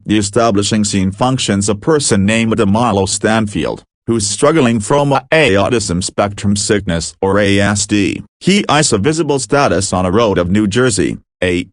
The establishing scene functions a person named Milo Stanfield, who's struggling from autism spectrum sickness or ASD. He is a visible status on a road of New Jersey,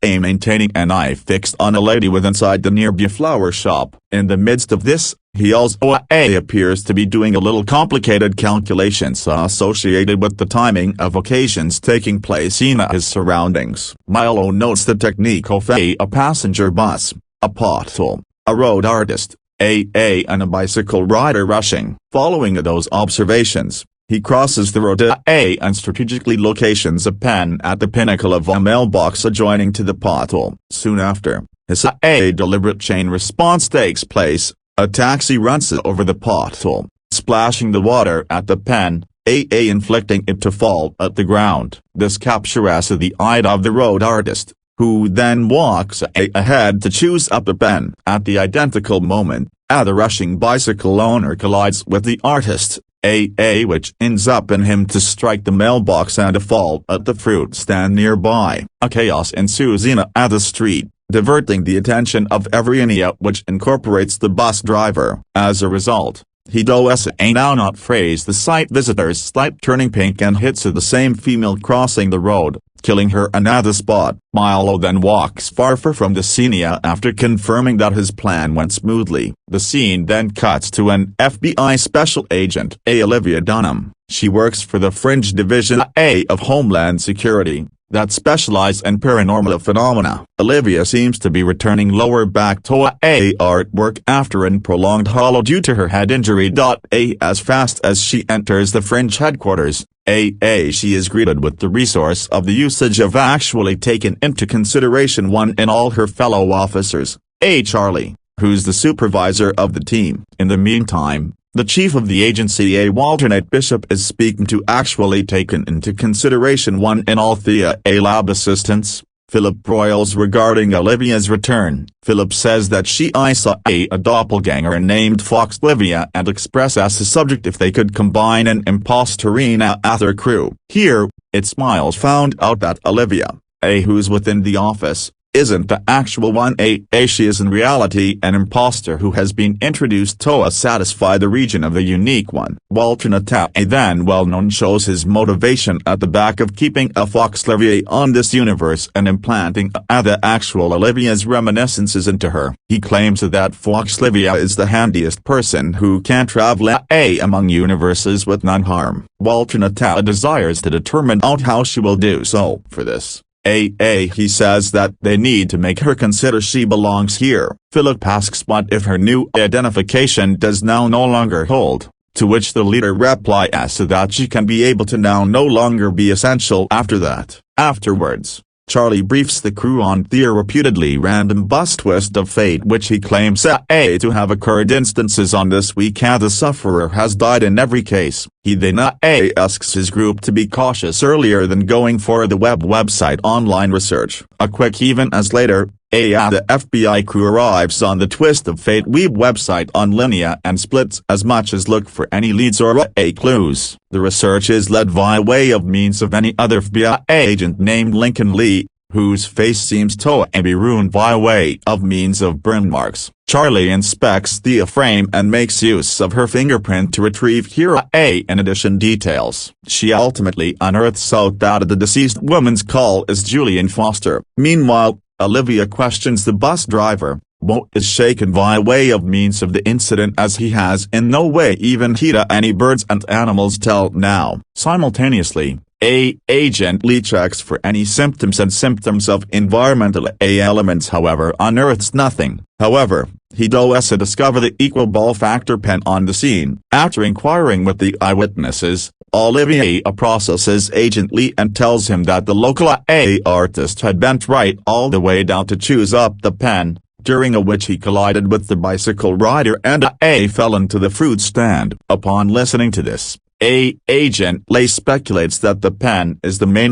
maintaining an eye fixed on a lady with inside the nearby flower shop. In the midst of this, he also appears to be doing a little complicated calculations associated with the timing of occasions taking place in his surroundings. Milo notes the technique of a passenger bus, a pothole, a road artist, and a bicycle rider rushing. Following those observations, he crosses the road and strategically locations a pen at the pinnacle of a mailbox adjoining to the pothole. Soon after, his deliberate chain response takes place. A taxi runs over the pothole, splashing the water at the pen, inflicting it to fall at the ground. This captures the eye of the road artist, who then walks ahead to choose up the pen. At the identical moment, the rushing bicycle owner collides with the artist, which ends up in him to strike the mailbox and a fall at the fruit stand nearby. A chaos ensues in the street, diverting the attention of everyone, which incorporates the bus driver. As a result, he does now not phrase the sight visitors slight turning pink and hits the same female crossing the road, killing her on the spot. Milo then walks far from the scene after confirming that his plan went smoothly. The scene then cuts to an FBI special agent, Olivia Dunham. She works for the Fringe Division of Homeland Security, that specialize in paranormal phenomena. Olivia seems to be returning lower back to artwork after a prolonged holiday due to her head injury. As fast as she enters the Fringe headquarters, she is greeted with the resource of the usage of actually taken into consideration one in all her fellow officers, Charlie, who's the supervisor of the team. In the meantime, the chief of the agency, Walter Bishop, is speaking to actually taken into consideration one in all the lab assistants, Philip Broyles, regarding Olivia's return. Philip says that she saw a doppelganger named Fox Olivia and express as a subject if they could combine an imposter in their crew. Here, it's Miles found out that Olivia, who's within the office, isn't the actual one. She is in reality an imposter who has been introduced to satisfy the region of the unique one. Walter then well-known shows his motivation at the back of keeping a Fox Olivia on this universe and implanting the actual Olivia's reminiscences into her. He claims that Fox Olivia is the handiest person who can travel among universes with none harm. Walter desires to determine out how she will do so. For this, he says that they need to make her consider she belongs here. Philip asks what if her new identification does now no longer hold, to which the leader replies that she can be able to now no longer be essential after that. Afterwards, Charlie briefs the crew on the reputedly random bus twist of fate which he claims to have occurred instances on this week. The sufferer has died in every case. He then asks his group to be cautious earlier than going for the website online research. A quick even as later, the FBI crew arrives on the Twist of Fate website on Linea and splits as much as look for any leads or clues. The research is led by way of means of any other FBI agent named Lincoln Lee, whose face seems to be ruined by way of means of burn marks. Charlie inspects the frame and makes use of her fingerprint to retrieve here in addition details. She ultimately unearths out that the deceased woman's call is Julian Foster. Meanwhile, Olivia questions the bus driver, but is shaken by way of means of the incident as he has in no way even heeded any birds and animals till now. Simultaneously, Agent Lee checks for any symptoms of environmental elements, however unearths nothing. However, he does discover the equal ball factor pen on the scene. After inquiring with the eyewitnesses, Olivia processes Agent Lee and tells him that the local artist had bent right all the way down to choose up the pen, during which he collided with the bicycle rider and fell into the fruit stand. Upon listening to this, Agent Lee speculates that the pen is the main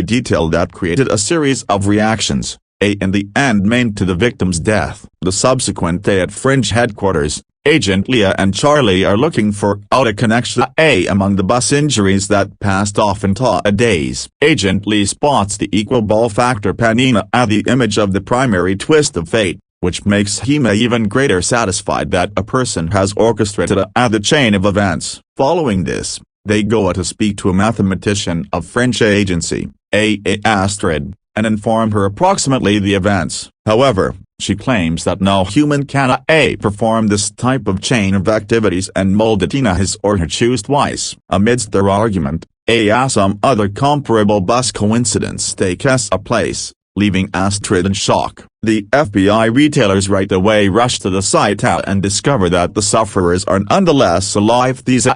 detail that created a series of reactions, in the end main to the victim's death. The subsequent day at Fringe headquarters, Agent Leah and Charlie are looking for a connection among the bus injuries that passed off into days. Agent Lee spots the equal ball factor pen in the image of the primary twist of fate, which makes him even greater satisfied that a person has orchestrated the chain of events. Following this, they go to speak to a mathematician of French agency, Astrid, and inform her approximately the events. However, she claims that no human can perform this type of chain of activities and mold it in his or her choose twice. Amidst their argument, some other comparable bus coincidence takes place, leaving Astrid in shock. The FBI retailers right away rush to the site and discover that the sufferers are nonetheless alive this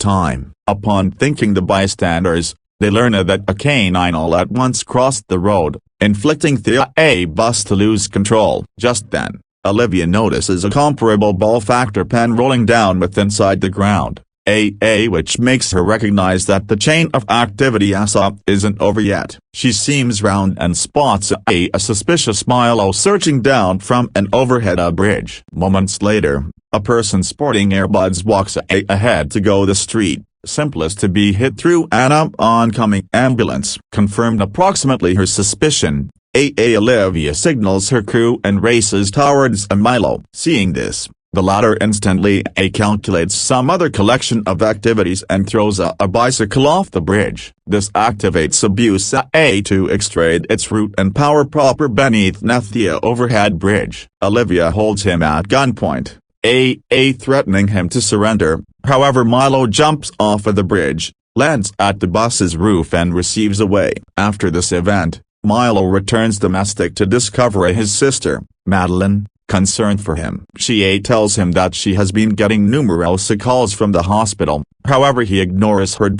time. Upon thinking the bystanders, they learn that a canine all at once crossed the road, inflicting the bus to lose control. Just then, Olivia notices a comparable ball factor pen rolling down with inside the ground, which makes her recognize that the chain of activity isn't over yet. She seems round and spots a suspicious Milo searching down from an overhead bridge. Moments later, a person sporting earbuds walks ahead to go the street, simplest to be hit through an oncoming ambulance. Confirmed approximately her suspicion, Olivia signals her crew and races towards Milo. Seeing this, the latter instantly calculates some other collection of activities and throws a bicycle off the bridge. This activates abuse to extract its root and power proper beneath the overhead bridge. Olivia holds him at gunpoint, threatening him to surrender. However, Milo jumps off of the bridge, lands at the bus's roof and receives away. After this event, Milo returns domestic to discover his sister, Madeline, concerned for him. She tells him that she has been getting numerous calls from the hospital, however he ignores her.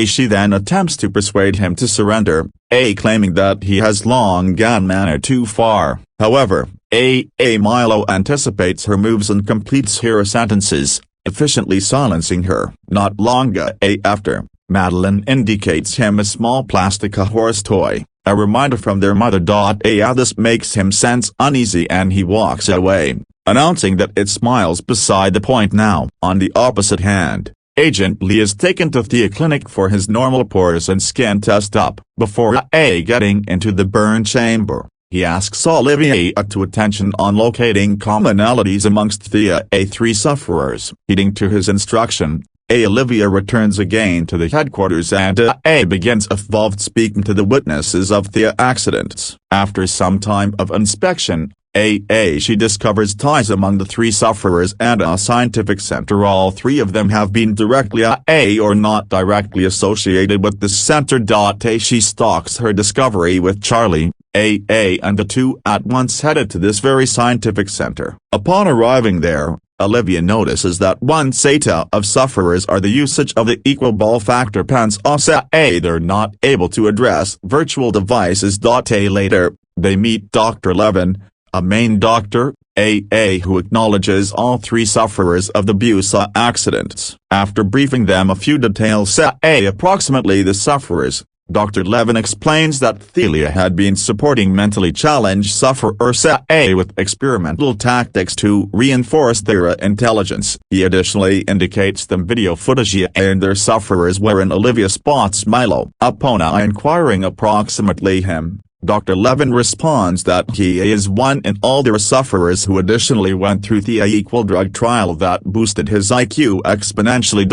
She then attempts to persuade him to surrender, claiming that he has long gone too far. However, Milo anticipates her moves and completes her sentences, efficiently silencing her. Not long after, Madeline indicates him a small plastic horse toy, a reminder from their mother. This makes him sense uneasy and he walks away, announcing that it smiles beside the point now. On the opposite hand, Agent Lee is taken to the clinic for his normal pores and skin test up. Before getting into the burn chamber, he asks Olivia to attention on locating commonalities amongst the three sufferers. Heeding to his instruction, Olivia returns again to the headquarters and begins involved speaking to the witnesses of the accidents. After some time of inspection, she discovers ties among the three sufferers and a scientific center. All three of them have been directly or not directly associated with the center. She stalks her discovery with Charlie, and the two at once headed to this very scientific center. Upon arriving there, Olivia notices that one set of sufferers are the usage of the equal ball factor pens. They're not able to address virtual devices. Later, they meet Dr. Levin, a main doctor, who acknowledges all three sufferers of the bus accidents. After briefing them a few details approximately the sufferers, Dr. Levin explains that Thelia had been supporting mentally challenged sufferers with experimental tactics to reinforce their intelligence. He additionally indicates the video footage and their sufferers wherein Olivia spots Milo. Upon inquiring approximately him, Dr. Levin responds that he is one in all their sufferers who additionally went through the equal drug trial that boosted his IQ exponentially.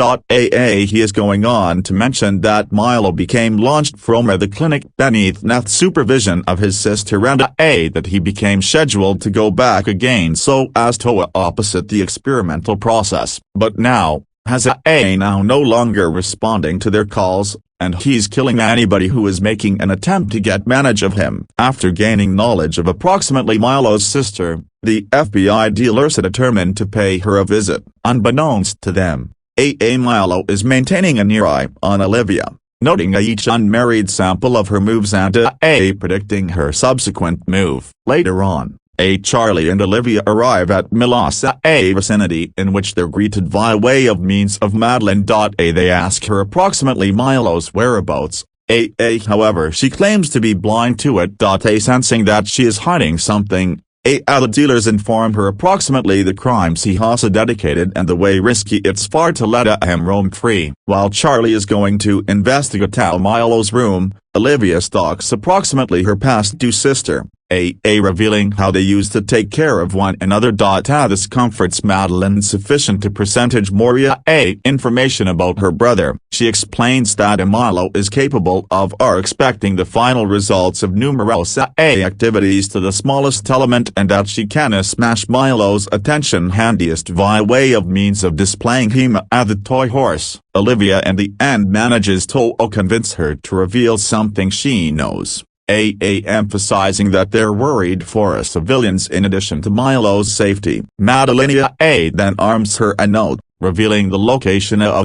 He is going on to mention that Milo became launched from the clinic beneath supervision of his sister and that he became scheduled to go back again so as to opposite the experimental process, but now has now no longer responding to their calls, and he's killing anybody who is making an attempt to get manage of him. After gaining knowledge of approximately Milo's sister, the FBI dealers are determined to pay her a visit. Unbeknownst to them, Milo is maintaining an eye on Olivia, noting each unmarried sample of her moves and predicting her subsequent move. Later on, Charlie and Olivia arrive at Milos vicinity in which they're greeted via way of means of Madeline. They ask her approximately Milo's whereabouts. However she claims to be blind to it. Sensing that she is hiding something, the dealers inform her approximately the crimes he has dedicated and the way risky it's far to let him roam free. While Charlie is going to investigate Milo's room, Olivia stalks approximately her past due sister, AA revealing how they used to take care of one another. How this comforts Madeline sufficient to percentage Moria A information about her brother. She explains that Amalo is capable of expecting the final results of numerous A activities to the smallest element, and that she can smash Milo's attention handiest via way of means of displaying him as the toy horse. Olivia in the end manages to convince her to reveal something she knows. AA emphasizing that they're worried for a civilians in addition to Milo's safety. Madeline A then arms her a note, revealing the location of